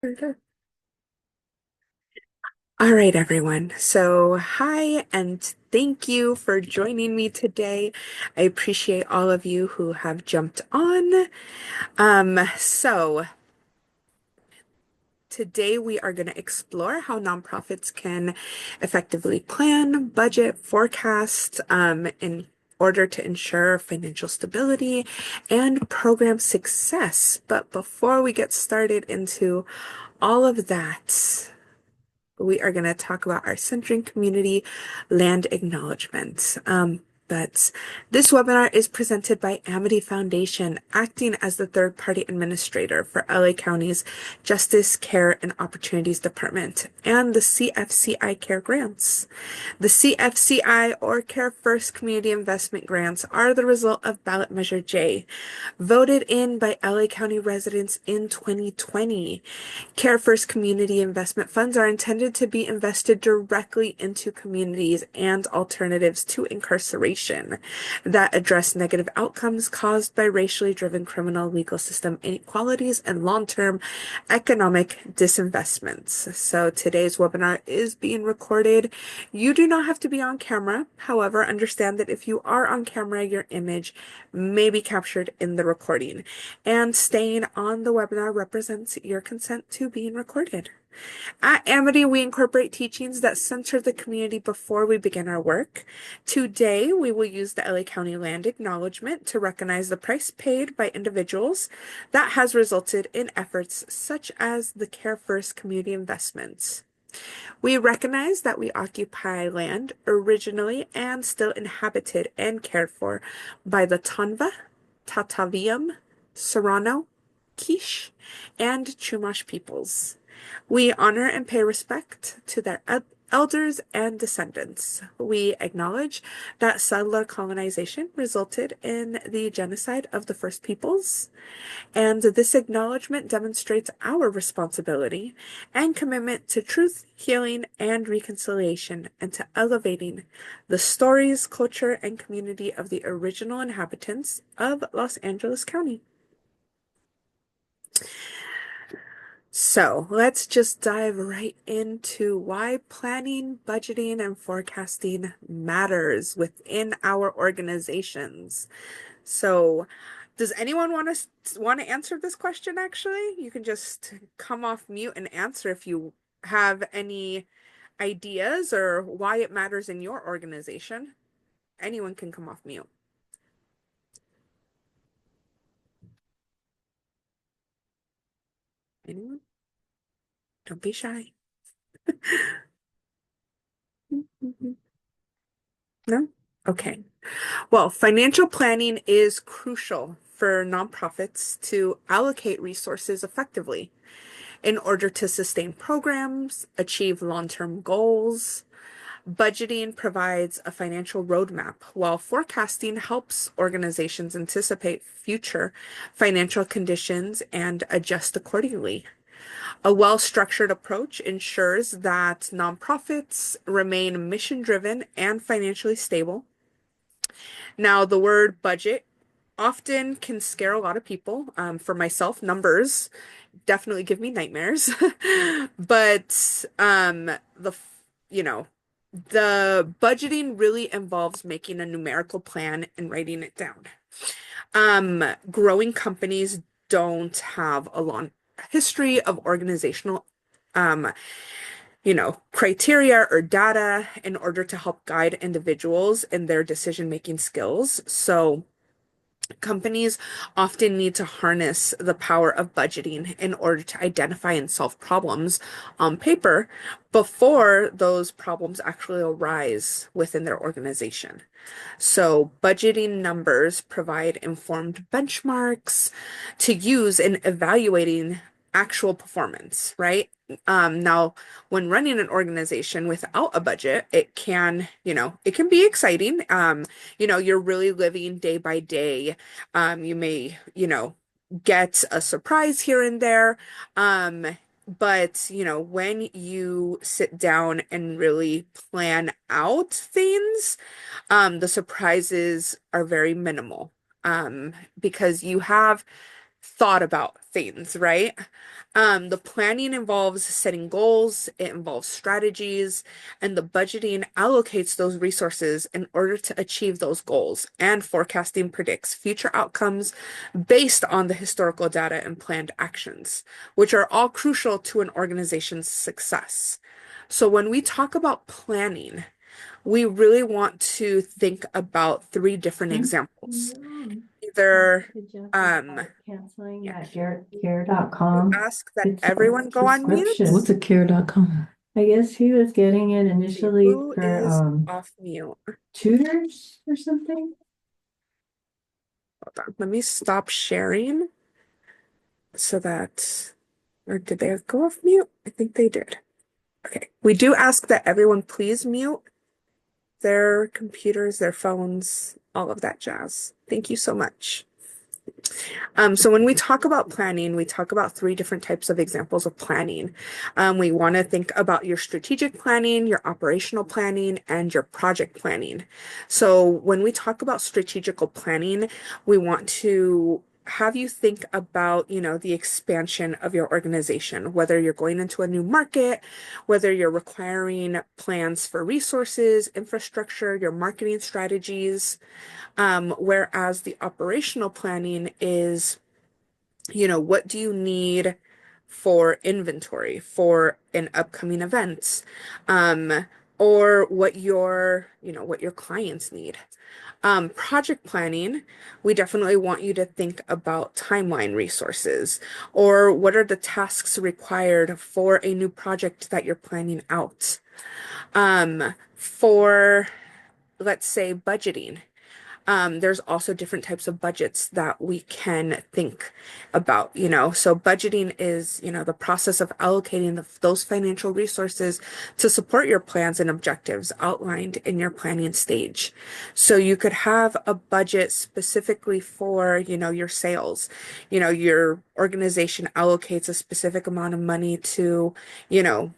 Okay. All right, everyone. So, hi, and thank you for joining me today. I appreciate all of you who have jumped on. So today we are going to explore how nonprofits can effectively plan, budget, forecast, in order to ensure financial stability and program success. But before we get started into all of that, we are going to talk about our centering community land acknowledgement. But this webinar is presented by Amity Foundation, acting as the third-party administrator for LA County's Justice, Care, and Opportunities Department and the CFCI Care Grants. The CFCI or Care First Community Investment Grants are the result of ballot measure J, voted in by LA County residents in 2020. Care First Community Investment Funds are intended to be invested directly into communities and alternatives to incarceration that address negative outcomes caused by racially driven criminal legal system inequalities and long-term economic disinvestments. So today's webinar is being recorded. You do not have to be on camera. However, understand that if you are on camera, your image may be captured in the recording. And staying on the webinar represents your consent to being recorded. At Amity, we incorporate teachings that center the community before we begin our work. Today, we will use the LA County Land Acknowledgement to recognize the price paid by individuals that has resulted in efforts such as the Care First Community Investments. We recognize that we occupy land originally and still inhabited and cared for by the Tonva, Tataviam, Serrano, Quiche, and Chumash peoples. We honor and pay respect to their elders and descendants. We acknowledge that settler colonization resulted in the genocide of the First Peoples, and this acknowledgement demonstrates our responsibility and commitment to truth, healing, and reconciliation, and to elevating the stories, culture, and community of the original inhabitants of Los Angeles County. So let's just dive right into why planning, budgeting, and forecasting matters within our organizations. So, does anyone want to answer this question actually? You can just come off mute and answer if you have any ideas or why it matters in your organization. Anyone can come off mute. Anyone? Don't be shy. No? Okay. Well, financial planning is crucial for nonprofits to allocate resources effectively in order to sustain programs, achieve long-term goals. Budgeting provides a financial roadmap, while forecasting helps organizations anticipate future financial conditions and adjust accordingly. A well-structured approach ensures that nonprofits remain mission-driven and financially stable. Now, the word budget often can scare a lot of people. For myself, numbers definitely give me nightmares. But you know, the budgeting really involves making a numerical plan and writing it down. Growing companies don't have a long history of organizational um, criteria or data in order to help guide individuals in their decision-making skills. So companies often need to harness the power of budgeting in order to identify and solve problems on paper before those problems actually arise within their organization. So, budgeting numbers provide informed benchmarks to use in evaluating actual performance, right? Now, when running an organization without a budget, it can be exciting. You're really living day by day. You may, get a surprise here and there. But, when you sit down and really plan out things, the surprises are very minimal. Because you have thought about things, right? The planning involves setting goals, it involves strategies, and the budgeting allocates those resources in order to achieve those goals. And forecasting predicts future outcomes based on the historical data and planned actions, which are all crucial to an organization's success. So when we talk about planning, we really want to think about three different examples. Either, Did you um, canceling yeah, that we care.com? ask that It's a everyone go on subscription. mute. What's a care.com? I guess he was getting it See initially who for is off mute. tutors or something. Hold on. Let me stop sharing so that, or did they go off mute? I think they did. Okay. We do ask that everyone please mute their computers, their phones, all of that jazz. Thank you so much. So when we talk about planning, we talk about three different types of examples of planning. We want to think about your strategic planning, your operational planning, and your project planning. So when we talk about strategical planning, we want to have you think about, the expansion of your organization, whether you're going into a new market, whether you're requiring plans for resources, infrastructure, your marketing strategies. Whereas the operational planning is, what do you need for inventory for an upcoming event? Or what your clients need. Project planning, we definitely want you to think about timeline resources or what are the tasks required for a new project that you're planning out. For, let's say, budgeting. There's also different types of budgets that we can think about. So budgeting is, the process of allocating those financial resources to support your plans and objectives outlined in your planning stage. So you could have a budget specifically for, your sales. Your organization allocates a specific amount of money to, you know,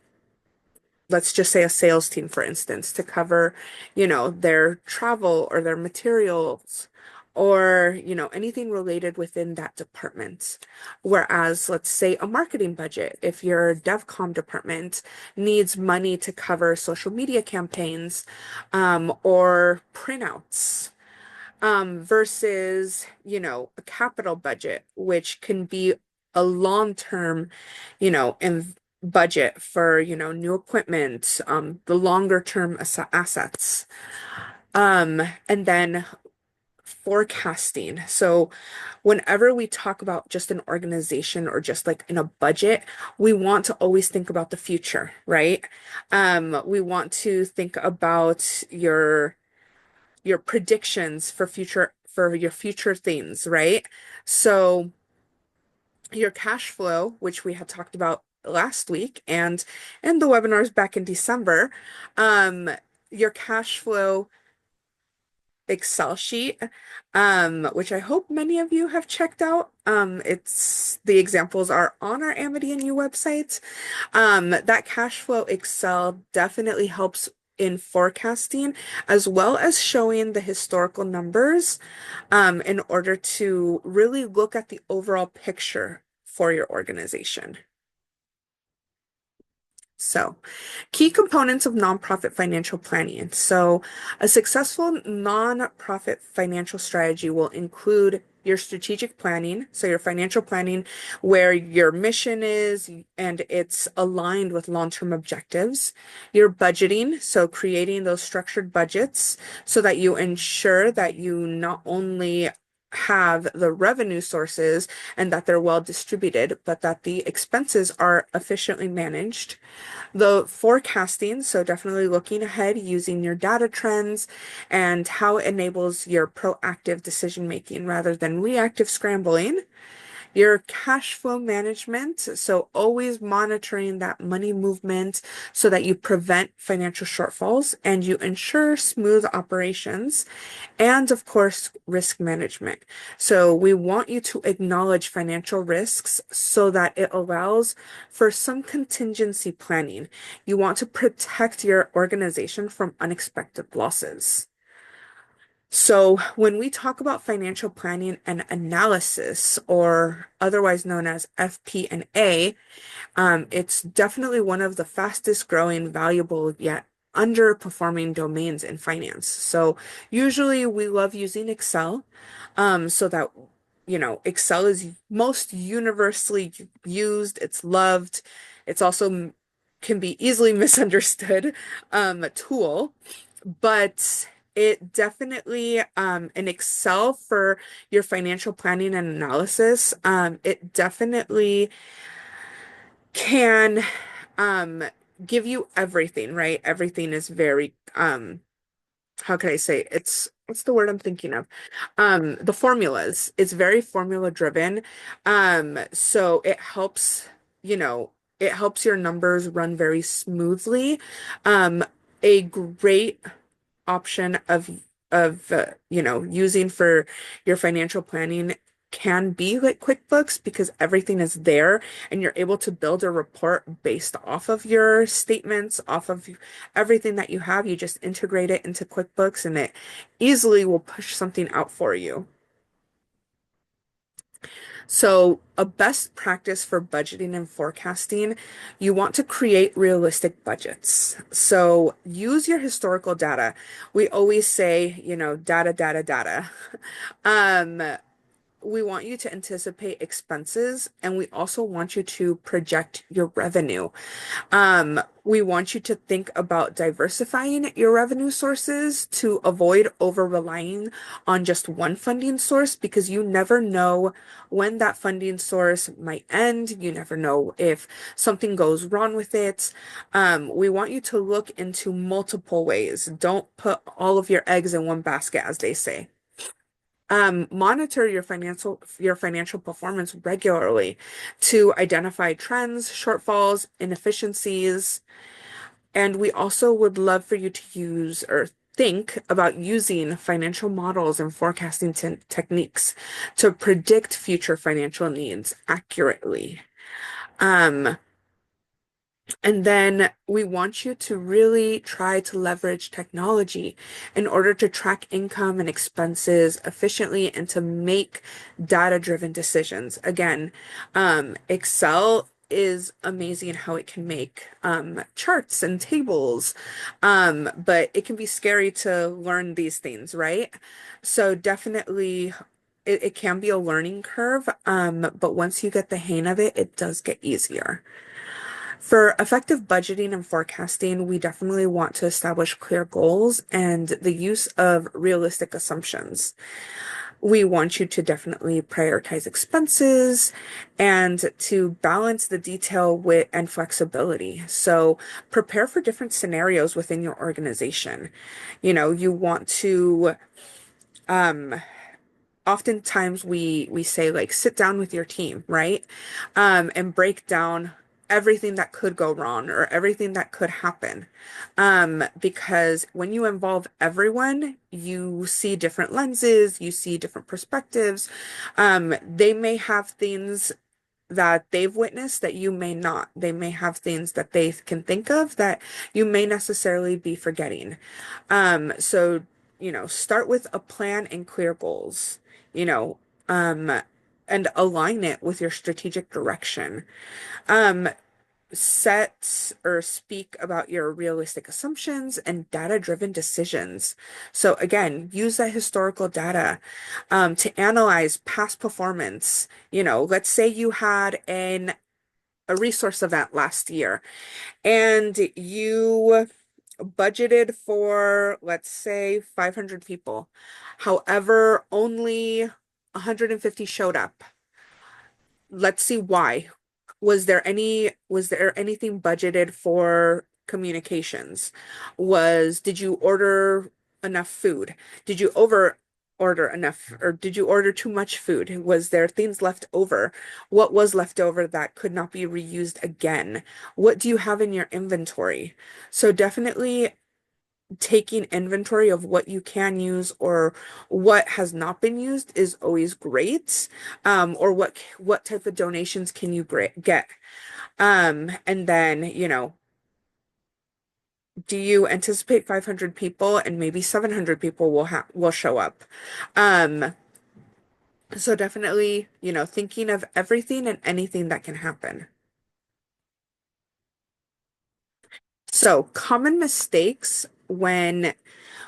let's just say a sales team, for instance, to cover, their travel or their materials or, anything related within that department. Whereas, let's say a marketing budget, if your DevCom department needs money to cover social media campaigns, or printouts, versus, a capital budget, which can be a long-term, and budget for, new equipment, the longer term assets. And then forecasting. So whenever we talk about just an organization or just like in a budget, we want to always think about the future, right? We want to think about your predictions for your future things, right? So your cash flow, which we had talked about last week and the webinars back in December, um, your cash flow Excel sheet, which I hope many of you have checked out. It's the examples are on our Amity and You websites. That cash flow Excel definitely helps in forecasting as well as showing the historical numbers, in order to really look at the overall picture for your organization. So, key components of nonprofit financial planning. So, a successful nonprofit financial strategy will include your strategic planning, so your financial planning, where your mission is and it's aligned with long-term objectives. Your budgeting, so creating those structured budgets so that you ensure that you not only have the revenue sources and that they're well distributed, but that the expenses are efficiently managed. The forecasting, so definitely looking ahead using your data trends and how it enables your proactive decision making rather than reactive scrambling. Your cash flow management, so always monitoring that money movement so that you prevent financial shortfalls and you ensure smooth operations. And of course, risk management. So we want you to acknowledge financial risks so that it allows for some contingency planning. You want to protect your organization from unexpected losses. So, when we talk about financial planning and analysis, or otherwise known as FP&A, it's definitely one of the fastest growing, valuable yet underperforming domains in finance. So, usually we love using Excel, so that Excel is most universally used. It's loved. It's also can be easily misunderstood tool, but it definitely in Excel for your financial planning and analysis, it definitely can um give you everything, right? Everything is very how can I say it's what's the word I'm thinking of? The formulas. It's very formula driven. So it helps your numbers run very smoothly. A great option of using for your financial planning can be like QuickBooks because everything is there and you're able to build a report based off of your statements, off of everything that you have. You just integrate it into QuickBooks and it easily will push something out for you. So, a best practice for budgeting and forecasting, you want to create realistic budgets. So, use your historical data. We always say, data, data, data. Um, we want you to anticipate expenses and we also want you to project your revenue. We want you to think about diversifying your revenue sources to avoid over relying on just one funding source because you never know when that funding source might end. You never know if something goes wrong with it. We want you to look into multiple ways. Don't put all of your eggs in one basket, as they say. Monitor your financial performance regularly to identify trends, shortfalls, inefficiencies, and we also would love for you to use or think about using financial models and forecasting techniques to predict future financial needs accurately. Um, and then we want you to really try to leverage technology in order to track income and expenses efficiently and to make data-driven decisions. Again, Excel is amazing how it can make charts and tables, but it can be scary to learn these things, right? So definitely it can be a learning curve, but once you get the hang of it, it does get easier. For effective budgeting and forecasting, we definitely want to establish clear goals and the use of realistic assumptions. We want you to definitely prioritize expenses and to balance the detail with and flexibility. So prepare for different scenarios within your organization. You want to um oftentimes we say like sit down with your team, right? And break down everything that could go wrong or everything that could happen. Because when you involve everyone, you see different lenses, you see different perspectives. They may have things that they've witnessed that you may not. They may have things that they can think of that you may necessarily be forgetting. So, start with a plan and clear goals, you know, um, and align it with your strategic direction. Um, Set or speak about your realistic assumptions and data-driven decisions. So again, use that historical data to analyze past performance. Let's say you had a resource event last year and you budgeted for, let's say, 500 people. However, only 150 showed up. Let's see why. Was there anything budgeted for communications? Did you order enough food? Did you over order enough or did you order too much food? Was there things left over? What was left over that could not be reused again? What do you have in your inventory? So definitely taking inventory of what you can use or what has not been used is always great. Or what type of donations can you get? And then, Do you anticipate 500 people and maybe 700 people will show up? Um, so definitely, thinking of everything and anything that can happen. So, common mistakes when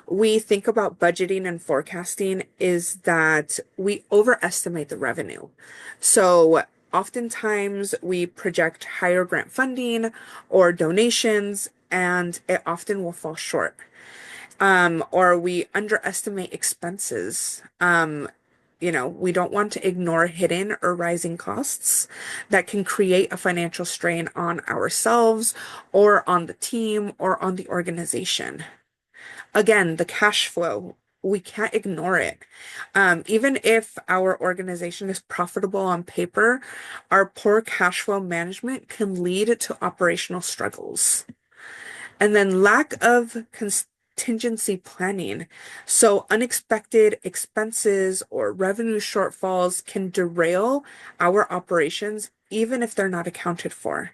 we think about budgeting and forecasting is that we overestimate the revenue. So, oftentimes we project higher grant funding or donations, and it often will fall short. Or we underestimate expenses. We don't want to ignore hidden or rising costs that can create a financial strain on ourselves or on the team or on the organization. Again, the cash flow, we can't ignore it. Even if our organization is profitable on paper, our poor cash flow management can lead to operational struggles. And then lack of contingency planning. So unexpected expenses or revenue shortfalls can derail our operations, even if they're not accounted for.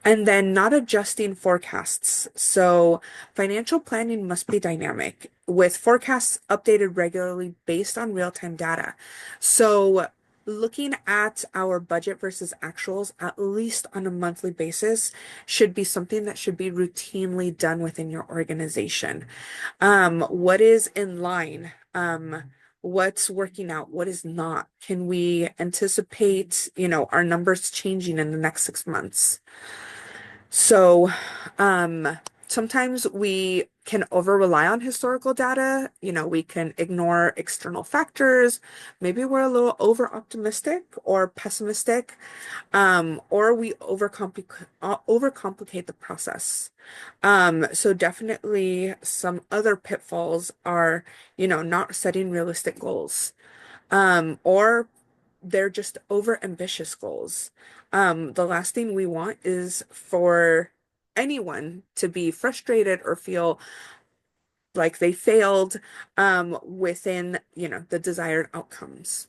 And then not adjusting forecasts. So financial planning must be dynamic with forecasts updated regularly based on real-time data. So looking at our budget versus actuals at least on a monthly basis should be something that should be routinely done within your organization. What is in line? What's working out? What is not? Can we anticipate, our numbers changing in the next 6 months? So, sometimes we can over rely on historical data. We can ignore external factors. Maybe we're a little over optimistic or pessimistic, or we overcomplicate the process. So definitely some other pitfalls are, not setting realistic goals, or they're just over ambitious goals. The last thing we want is for anyone to be frustrated or feel like they failed within, the desired outcomes.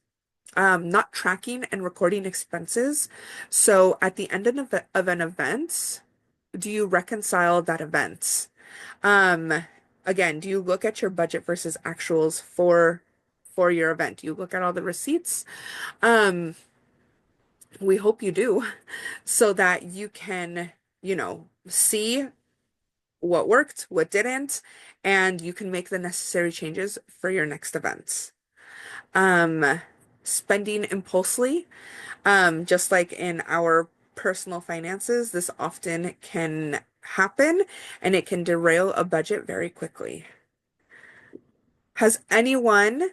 Not tracking and recording expenses. So at the end of an event, do you reconcile that event? Um, Again, do you look at your budget versus actuals for your event? Do you look at all the receipts? Um, we hope you do so that you can, see what worked, what didn't, and you can make the necessary changes for your next events. Um, Spending impulsively, just like in our personal finances, this often can happen and it can derail a budget very quickly. Has anyone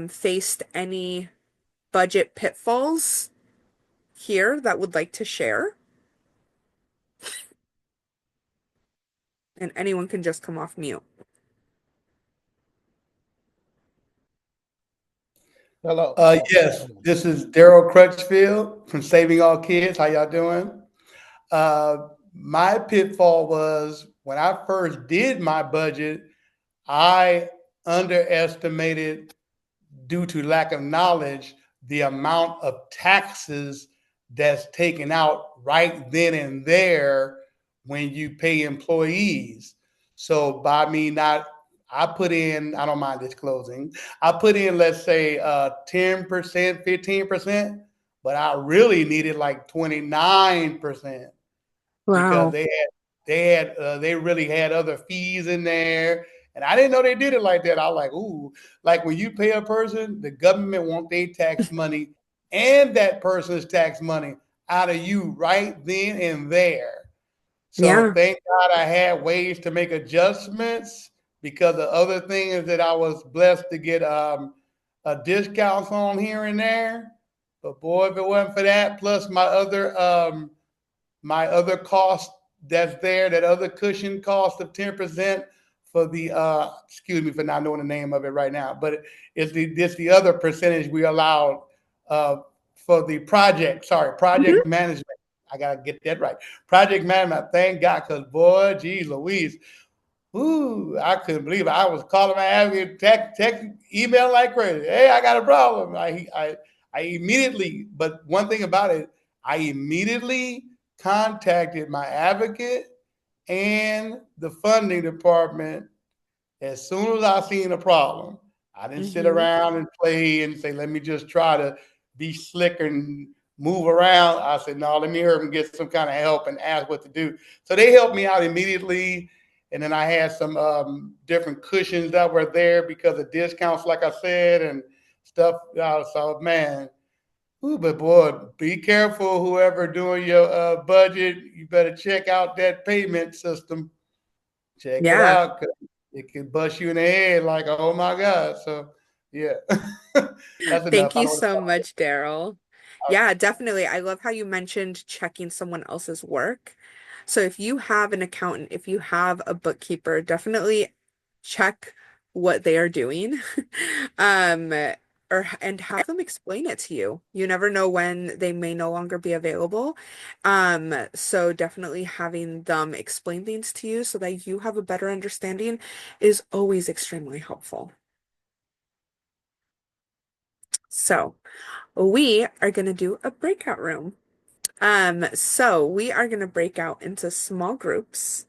faced any budget pitfalls here that would like to share? And anyone can just come off mute. Hello. Yes, this is Daryl Crutchfield from Saving All Kids. How y'all doing? My pitfall was when I first did my budget, I underestimated, due to lack of knowledge, the amount of taxes that's taken out right then and there when you pay employees. So by me not, I put in, I don't mind disclosing, I put in, let's say, 10%, 15%, but I really needed like 29% because Wow. they really had other fees in there. And I didn't know they did it like that. I was like, ooh, like when you pay a person, the government want their tax money and that person's tax money out of you right then and there. So Yeah. thank God I had ways to make adjustments because the other things that I was blessed to get a discounts on here and there. But boy, if it wasn't for that, plus my other cost that's there, that other cushion cost of 10% for the excuse me for not knowing the name of it right now, but it's the other percentage we allowed for the Mhm. project management. I gotta get that right. Project management, thank God, because boy, geez Louise, ooh, I couldn't believe it. I was calling my advocate, text, email like crazy. Hey, I got a problem. I immediately, but one thing about it, I immediately contacted my advocate and the funding department, as soon as I seen a problem, I didn't sit Mm-hmm. around and play and say, let me just try to be slick and move around. I said, no, let me hear them get some kind of help and ask what to do. So they helped me out immediately. And then I had some different cushions that were there because of discounts, like I said, and stuff. So, man, ooh, but boy, be careful, whoever doing your budget. You better check out that payment system. Check it Yeah. out. 'Cause it could bust you in the head like, oh my God. So, yeah, that's enough. Thank I you don't want to so talk much, Daryl. Yeah, definitely. I love how you mentioned checking someone else's work. So if you have an accountant, if you have a bookkeeper, definitely check what they are doing. Um, and have them explain it to you. You never know when they may no longer be available. So definitely having them explain things to you so that you have a better understanding is always extremely helpful. So we are going to do a breakout room. So we are going to break out into small groups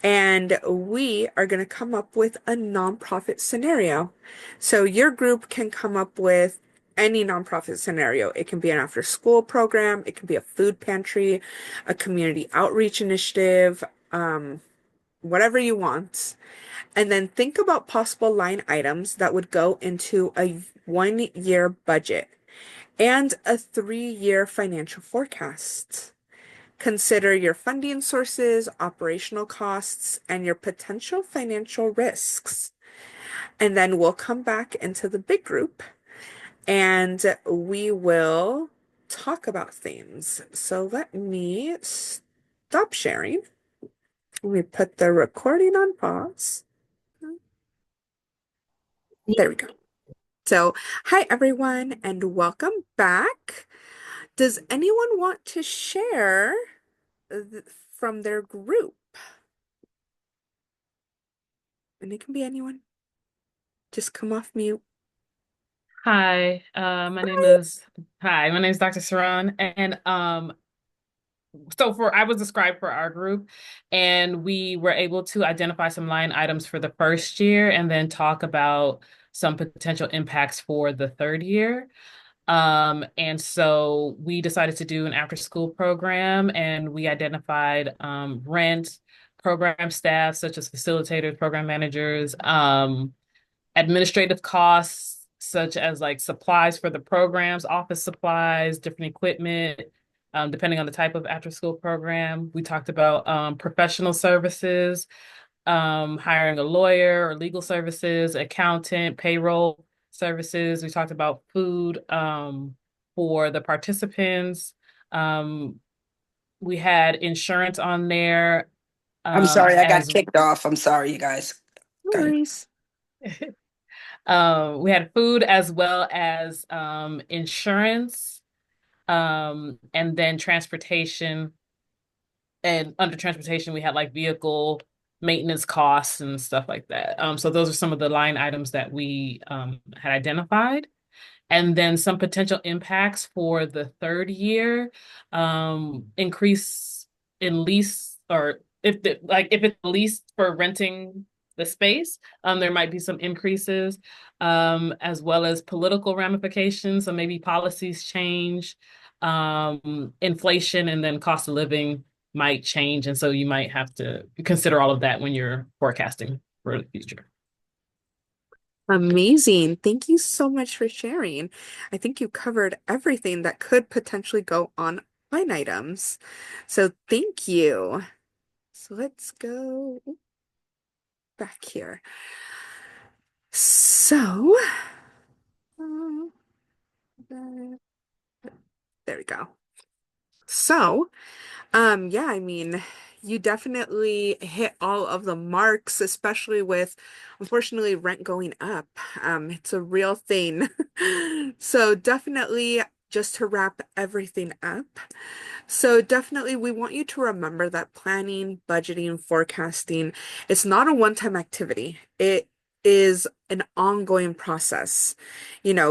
and we are going to come up with a nonprofit scenario. So your group can come up with any nonprofit scenario. It can be an after school program, it can be a food pantry, a community outreach initiative, whatever you want. And then think about possible line items that would go into a 1 year budget and a 3 year financial forecast. Consider your funding sources, operational costs, and your potential financial risks. And then we'll come back into the big group and we will talk about things. So let me stop sharing. Let me put the recording on pause. There we go. So, hi everyone, and welcome back. Does anyone want to share from their group? And it can be anyone. Just come off mute. Hi, my name is Dr. Saran, and I was described for our group, and we were able to identify some line items for the first year, and then talk about some potential impacts for the third year. And so we decided to do an after school program, and we identified rent, program staff such as facilitators, program managers, administrative costs such as like supplies for the programs, office supplies, different equipment, depending on the type of after school program. We talked about professional services, hiring a lawyer or legal services, accountant, payroll services. We talked about food for the participants. Um, we had insurance on there I'm sorry, I got as kicked off. I'm sorry, you guys. No Got it. worries. we had food as well as insurance, and then transportation. And under transportation, we had like vehicle maintenance costs and stuff like that. So those are some of the line items that we had identified. And then some potential impacts for the third year, increase in lease, or if it's leased for renting the space, there might be some increases, as well as political ramifications. So maybe policies change, inflation, and then cost of living might change. And so you might have to consider all of that when you're forecasting for the future. Amazing. Thank you so much for sharing. I think you covered everything that could potentially go on line items. So thank you. So let's go back here. So, uh, there we go. So, yeah, I mean, you definitely hit all of the marks, especially with, unfortunately, rent going up. It's a real thing. So definitely just to wrap everything up. So definitely we want you to remember that planning, budgeting, forecasting, it's not a one-time activity. is an ongoing process.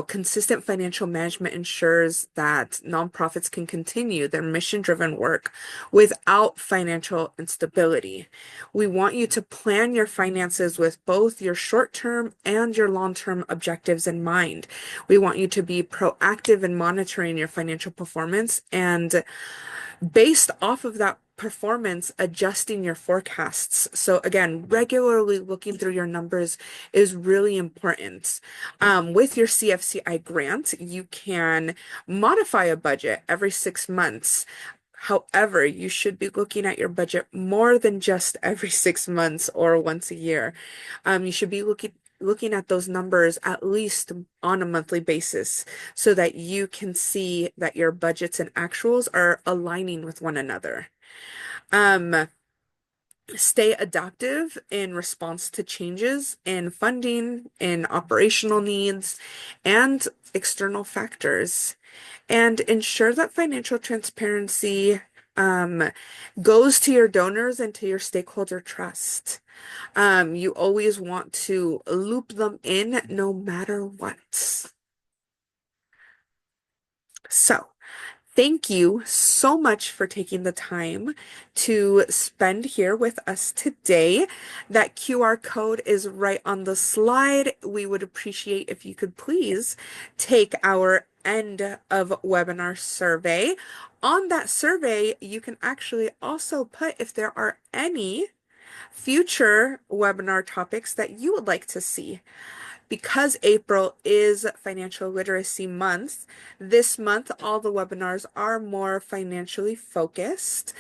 Consistent financial management ensures that nonprofits can continue their mission-driven work without financial instability. We want you to plan your finances with both your short-term and your long-term objectives in mind. We want you to be proactive in monitoring your financial performance and based off of that performance, adjusting your forecasts. So again, regularly looking through your numbers is really important. With your CFCI grant, you can modify a budget every 6 months. However, you should be looking at your budget more than just every 6 months or once a year. You should be looking at those numbers at least on a monthly basis so that you can see that your budgets and actuals are aligning with one another. Stay adaptive in response to changes in funding, in operational needs, and external factors. And ensure that financial transparency goes to your donors and to your stakeholder trust. You always want to loop them in no matter what. So, thank you so much for taking the time to spend here with us today. That QR code is right on the slide. We would appreciate if you could please take our end of webinar survey. On that survey, you can actually also put if there are any future webinar topics that you would like to see. Because April is Financial Literacy Month, this month all the webinars are more financially focused.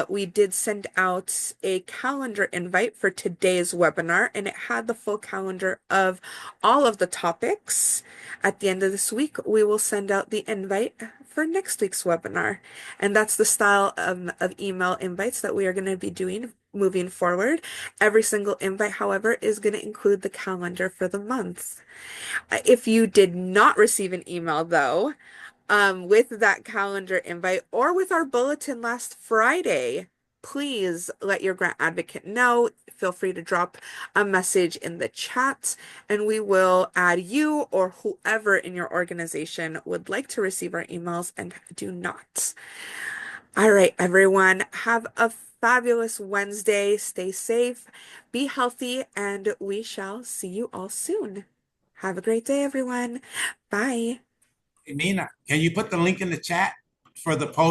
We did send out a calendar invite for today's webinar, and it had the full calendar of all of the topics. At the end of this week, we will send out the invite for next week's webinar. And that's the style of email invites that we are going to be doing moving forward. Every single invite, however, is going to include the calendar for the month. If you did not receive an email, though, with that calendar invite or with our bulletin last Friday, please let your grant advocate know. Feel free to drop a message in the chat, and we will add you or whoever in your organization would like to receive our emails and do not. All right, everyone, have a fabulous Wednesday. Stay safe, be healthy, and we shall see you all soon. Have a great day, everyone. Bye. Hey, Nina, can you put the link in the chat for the post?